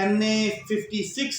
NA56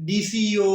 DCO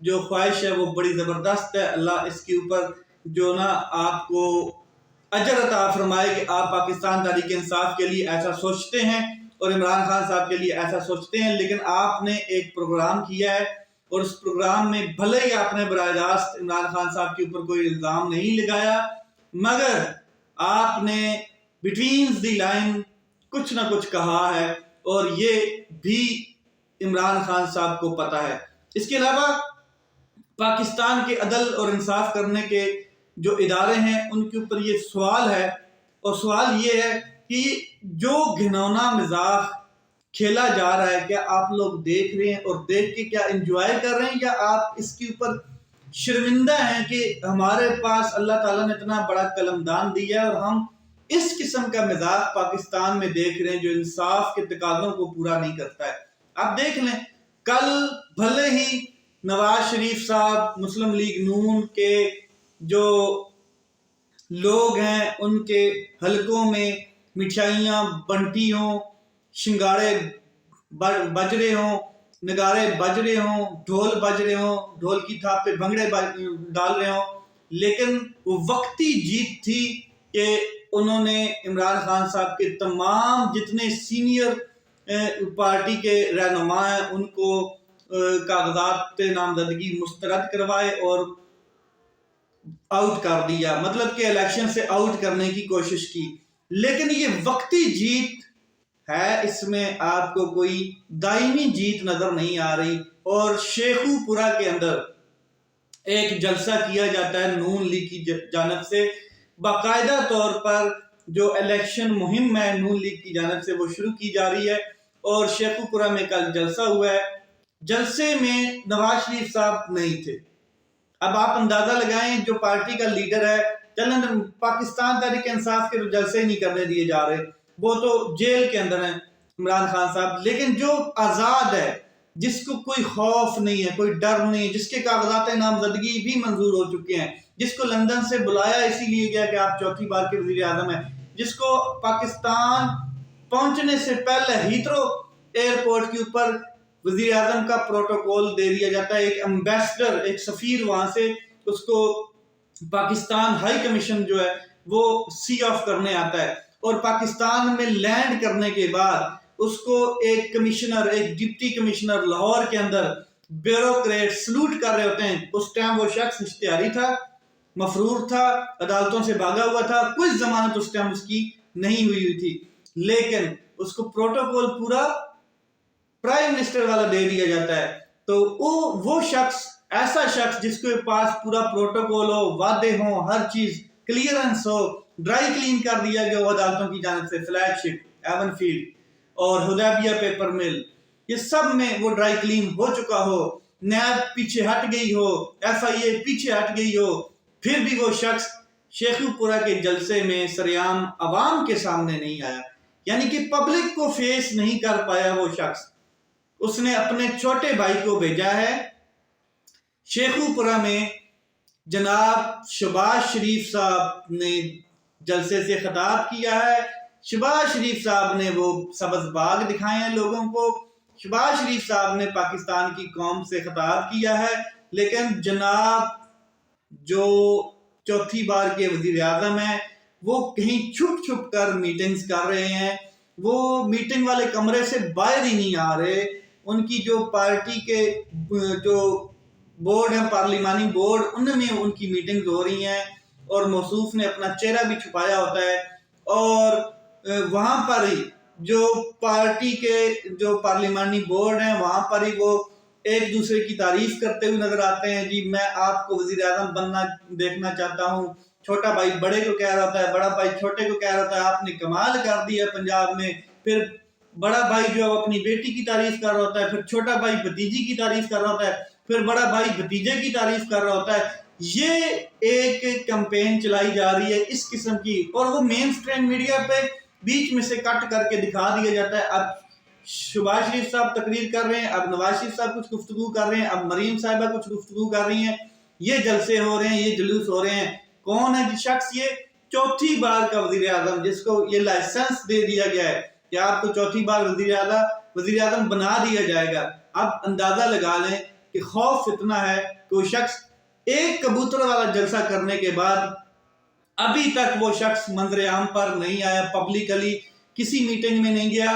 جو خواہش ہے وہ بڑی زبردست ہے. اللہ اس کے اوپر جو نا آپ کو اجر عطا فرمائے کہ آپ پاکستان تحریک انصاف کے لیے ایسا سوچتے ہیں اور عمران خان صاحب کے لیے ایسا سوچتے ہیں. لیکن آپ نے ایک پروگرام کیا ہے اور اس پروگرام میں بھلے ہی آپ نے براہ راست عمران خان صاحب کے اوپر کوئی الزام نہیں لگایا، مگر آپ نے بٹوین دی لائن کچھ نہ کچھ کہا ہے اور یہ بھی عمران خان صاحب کو پتا ہے. اس کے علاوہ پاکستان کے عدل اور انصاف کرنے کے جو ادارے ہیں ان کے اوپر یہ سوال ہے، اور سوال یہ ہے کہ جو گھنونا مزاح کھیلا جا رہا ہے کیا آپ لوگ دیکھ رہے ہیں اور دیکھ کے کیا انجوائے کر رہے ہیں، یا آپ اس کے اوپر شرمندہ ہیں کہ ہمارے پاس اللہ تعالیٰ نے اتنا بڑا قلم دان دیا ہے اور ہم اس قسم کا مزاح پاکستان میں دیکھ رہے ہیں جو انصاف کے تقاضوں کو پورا نہیں کرتا ہے. آپ دیکھ لیں کل بھلے ہی نواز شریف صاحب مسلم لیگ نون کے جو لوگ ہیں ان کے حلقوں میں مٹھائیاں بنٹی ہوں، شنگارے بج رہے ہوں، نگارے بج رہے ہوں، ڈھول بج رہے ہوں، ڈھول کی تھاپ پہ بھنگڑے ڈال رہے ہوں، لیکن وہ وقتی جیت تھی کہ انہوں نے عمران خان صاحب کے تمام جتنے سینئر پارٹی کے رہنما ہیں ان کو کاغذات نامزدگی مسترد کروائے اور آؤٹ کر دیا، مطلب کہ الیکشن سے آؤٹ کرنے کی کوشش کی. لیکن یہ وقتی جیت ہے، اس میں آپ کو کوئی دائمی جیت نظر نہیں آ رہی. اور شیخو پورہ کے اندر ایک جلسہ کیا جاتا ہے نون لیگ کی جانب سے، باقاعدہ طور پر جو الیکشن مہم ہے نون لیگ کی جانب سے وہ شروع کی جا رہی ہے، اور شیخو پورہ میں کل جلسہ ہوا ہے. جلسے میں نواز شریف صاحب نہیں تھے. اب آپ اندازہ لگائیں جو پارٹی کا لیڈر ہے، چلیں پاکستان تحریک انصاف کے جلسے نہیں کرنے دیے جا رہے، وہ تو جیل کے اندر ہیں عمران خان صاحب. لیکن جو آزاد ہے، جس کو کوئی خوف نہیں ہے، کوئی ڈر نہیں، جس کے کاغذات نامزدگی بھی منظور ہو چکے ہیں، جس کو لندن سے بلایا اسی لیے گیا کہ آپ چوتھی بار کے وزیر اعظم ہیں، جس کو پاکستان پہنچنے سے پہلے ہیترو ایئرپورٹ کے اوپر وزیر اعظم کا پروٹوکول دے دیا جاتا ہے، ایک امبیسڈر، ایک سفیر وہاں سے اس کو پاکستان ہائی کمیشن جو ہے وہ سی آف کرنے آتا ہے، اور پاکستان میں لینڈ کرنے کے بعد اس کو ایک کمشنر، ایک ڈپٹی کمشنر لاہور کے اندر بیوروکریٹ سلوٹ کر رہے ہوتے ہیں. اس ٹائم وہ شخص اشتہاری تھا، مفرور تھا، عدالتوں سے بھاگا ہوا تھا، کوئی ضمانت اس ٹائم اس کی نہیں ہوئی تھی، لیکن اس کو پروٹوکول پورا پرائم منسٹر والا دے دیا جاتا ہے. تو وہ شخص، ایسا شخص جس کے پاس پورا پروٹوکول ہو، وعدے ہوں، ہر چیز کلیئرنس ہو، ڈرائی کلین کر دیا گیا وہ عدالتوں کی جانب سے، فلیگ شپ، ایون فیلڈ اور حدیبیہ پیپر مل، یہ سب میں وہ ڈرائی کلین ہو چکا ہو، نیب پیچھے ہٹ گئی ہو، ایف آئی اے پیچھے ہٹ گئی ہو، پھر بھی وہ شخص شیخو پورہ کے جلسے میں سریعام عوام کے سامنے نہیں آیا، یعنی کہ پبلک کو فیس نہیں کر پایا وہ شخص. اس نے اپنے چھوٹے بھائی کو بھیجا ہے. شیخو پورہ میں جناب شہباز شریف صاحب نے جلسے سے خطاب کیا ہے. شہباز شریف صاحب نے وہ سبز باغ دکھائے ہیں لوگوں کو، شہباز شریف صاحب نے پاکستان کی قوم سے خطاب کیا ہے، لیکن جناب جو چوتھی بار کے وزیر اعظم ہیں وہ کہیں چھپ چھپ کر میٹنگز کر رہے ہیں، وہ میٹنگ والے کمرے سے باہر ہی نہیں آ رہے. ان کی جو پارٹی کے جو بورڈ ہیں، پارلیمانی بورڈ، ان میں ان کی میٹنگز ہو رہی ہیں اور موصوف نے اپنا چہرہ بھی چھپایا ہوتا ہے، اور وہاں پر ہی جو پارٹی کے جو پارلیمانی بورڈ ہیں وہاں پر ہی وہ ایک دوسرے کی تعریف کرتے ہوئے نظر آتے ہیں. جی میں آپ کو وزیر اعظم بننا دیکھنا چاہتا ہوں. چھوٹا بھائی بڑے کو کہہ رہا ہوتا ہے، بڑا بھائی چھوٹے کو کہہ رہا ہوتا ہے آپ نے کمال کر دیا پنجاب میں. پھر بڑا بھائی جو ہے اپنی بیٹی کی تعریف کر رہا ہوتا ہے، پھر چھوٹا بھائی بھتیجی کی تعریف کر رہا ہوتا ہے، پھر بڑا بھائی بھتیجے کی تعریف کر رہا ہوتا ہے. یہ ایک کمپین چلائی جا رہی ہے اس قسم کی، اور وہ مین سٹریم میڈیا پہ بیچ میں سے کٹ کر کے دکھا دیا جاتا ہے. اب شہباز شریف صاحب تقریر کر رہے ہیں، اب نواز شریف صاحب کچھ گفتگو کر رہے ہیں، اب مریم صاحبہ کچھ گفتگو کر رہی ہیں، یہ جلسے ہو رہے ہیں، یہ جلوس ہو رہے ہیں. کون ہے جی شخص؟ یہ چوتھی بار کا وزیر اعظم، جس کو یہ لائسنس دے دیا گیا ہے کہ آپ کو چوتھی بار وزیر اعظم بنا دیا جائے گا. اب اندازہ لگا لیں کہ خوف اتنا ہے کہ وہ شخص ایک کبوتر والا جلسہ کرنے کے بعد ابھی تک وہ شخص منظر عام پر نہیں آیا، پبلکلی کسی میٹنگ میں نہیں گیا،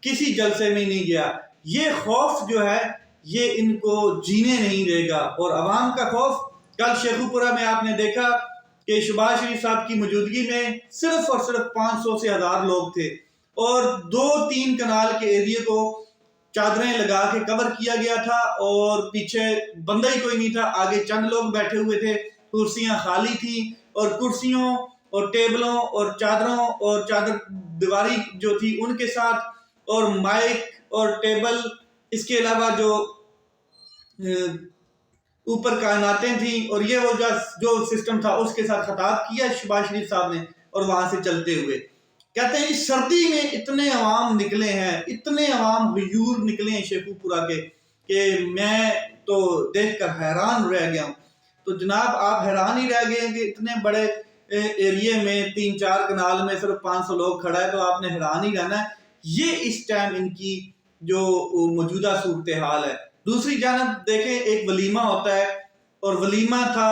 کسی جلسے میں نہیں گیا۔ یہ خوف جو ہے یہ ان کو جینے نہیں دے گا۔ اور عوام کا خوف، کل شیخو پورہ میں آپ نے دیکھا کہ شہباز شریف صاحب کی موجودگی میں صرف اور صرف 500 سے 1000 لوگ تھے، اور 2-3 کنال کے ایریے کو چادریں لگا کے کور کیا گیا تھا، اور پیچھے بندہ ہی کوئی نہیں تھا، آگے چند لوگ بیٹھے ہوئے تھے، کرسیاں خالی تھیں، اور کرسیوں اور ٹیبلوں اور چادروں اور چادر دیواری جو تھی ان کے ساتھ، اور مائک اور ٹیبل، اس کے علاوہ جو اوپر کائناتیں تھیں، اور یہ وہ جو سسٹم تھا اس کے ساتھ خطاب کیا شہباز شریف صاحب نے، اور وہاں سے چلتے ہوئے کہتے ہیں اس سردی میں اتنے عوام نکلے ہیں، اتنے عوام غیور نکلے ہیں شیخو پورہ کے، کہ میں تو دیکھ کر حیران رہ گیا ہوں۔ تو جناب آپ حیران ہی رہ گئے کہ اتنے بڑے ایریے میں 3-4 کنال میں صرف 500 لوگ کھڑا ہے، تو آپ نے حیران ہی رہنا ہے۔ یہ اس ٹائم ان کی جو موجودہ صورتحال ہے۔ دوسری جانب دیکھیں ایک ولیمہ ہوتا ہے، اور ولیمہ تھا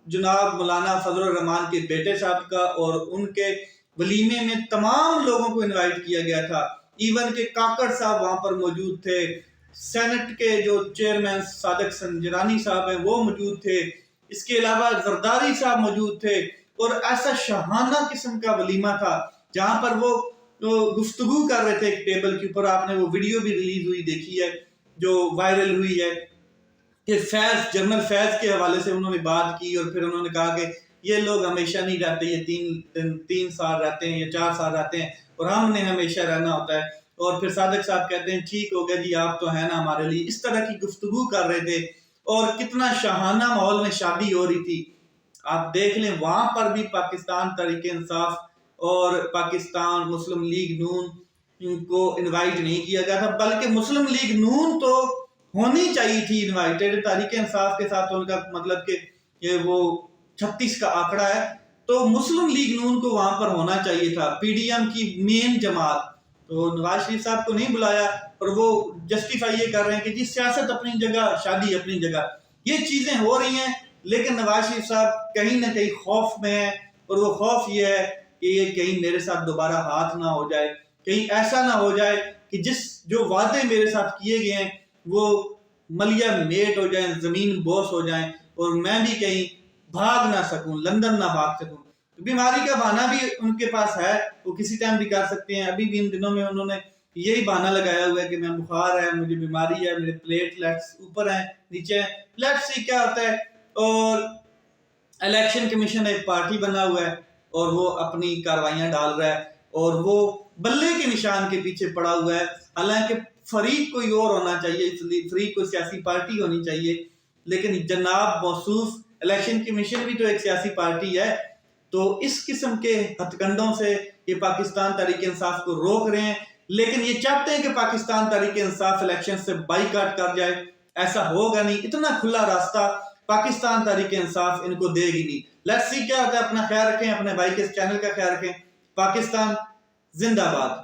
جناب مولانا فضل الرحمان کے بیٹے صاحب کا، اور ان کے ولیمے میں تمام لوگوں کو انوائٹ کیا گیا تھا، ایون کہ کاکڑ صاحب وہاں پر موجود تھے، سینٹ کے جو چیئرمین صادق سنجرانی صاحب ہیں وہ موجود تھے، اس کے علاوہ زرداری صاحب موجود تھے، اور ایسا شاہانہ قسم کا ولیمہ تھا جہاں پر وہ گفتگو کر رہے تھے ایک ٹیبل کے اوپر۔ آپ نے وہ ویڈیو بھی ریلیز ہوئی دیکھی ہے جو وائرل ہوئی ہے، کہ فیض، جنرل فیض کے حوالے سے انہوں نے بات کی، اور پھر انہوں نے کہا کہ یہ لوگ ہمیشہ نہیں رہتے، یہ 3 سال رہتے ہیں یا 4 سال رہتے ہیں، اور ہم نے ہمیشہ رہنا ہوتا ہے۔ اور پھر صادق صاحب کہتے ہیں ٹھیک ہو گیا جی، آپ تو ہیں نا ہمارے لیے۔ اس طرح کی گفتگو کر رہے تھے، اور کتنا شاہانہ ماحول میں شادی ہو رہی تھی۔ آپ دیکھ لیں وہاں پر بھی پاکستان تحریک انصاف اور پاکستان مسلم لیگ نون ان کو انوائٹ نہیں کیا گیا تھا، بلکہ مسلم لیگ نون تو ہونی چاہیے تھی انوائٹڈ۔ تحریک انصاف کے ساتھ ان کا مطلب کہ یہ وہ 36 کا آنکڑا ہے، تو مسلم لیگ نون کو وہاں پر ہونا چاہیے تھا، پی ڈی ایم کی مین جماعت۔ تو نواز شریف صاحب کو نہیں بلایا، اور وہ جسٹیفائی یہ کر رہے ہیں کہ جی سیاست اپنی جگہ، شادی اپنی جگہ۔ یہ چیزیں ہو رہی ہیں، لیکن نواز شریف صاحب کہیں نہ کہیں خوف میں ہیں، اور وہ خوف یہ ہے کہ یہ کہیں میرے ساتھ دوبارہ ہاتھ نہ ہو جائے، کہیں ایسا نہ ہو جائے کہ جو وعدے میرے ساتھ کیے گئے ہیں وہ ملیہ میٹ ہو جائیں، زمین بوس ہو جائیں، اور میں بھی کہیں بھاگ نہ سکوں، لندن نہ بھاگ سکوں۔ بیماری کا بہانہ بھی ان کے پاس ہے، وہ کسی ٹائم بھی کر سکتے ہیں۔ ابھی بھی ان دنوں میں انہوں نے یہی بہانہ لگایا ہوا ہے کہ میں بخار ہے، مجھے بیماری ہے، میرے پلیٹلیٹس اوپر ہیں، نیچے ہیں۔ لیٹس سی کیا ہوتا ہے۔ اور الیکشن کمیشن ایک پارٹی بنا ہوا ہے، اور وہ اپنی کاروائیاں ڈال رہا ہے، اور وہ بلے کے نشان کے پیچھے پڑا ہوا ہے۔ حالانکہ فریق کوئی اور ہونا چاہیے، اس لیے فریق کوئی سیاسی پارٹی ہونی چاہیے، لیکن جناب موصوف الیکشن کمیشن بھی تو ایک سیاسی پارٹی ہے۔ تو اس قسم کے ہتھ کنڈوں سے یہ پاکستان تحریک انصاف کو روک رہے ہیں، لیکن یہ چاہتے ہیں کہ پاکستان تحریک انصاف الیکشن سے بائیکاٹ کر جائے۔ ایسا ہوگا نہیں، اتنا کھلا راستہ پاکستان تحریک انصاف ان کو دے گی نہیں۔ لیٹس سی کیا ہوتا ہے۔ اپنا خیال رکھیں، اپنے بھائی کے اس چینل کا خیال رکھیں۔ پاکستان زندہ باد۔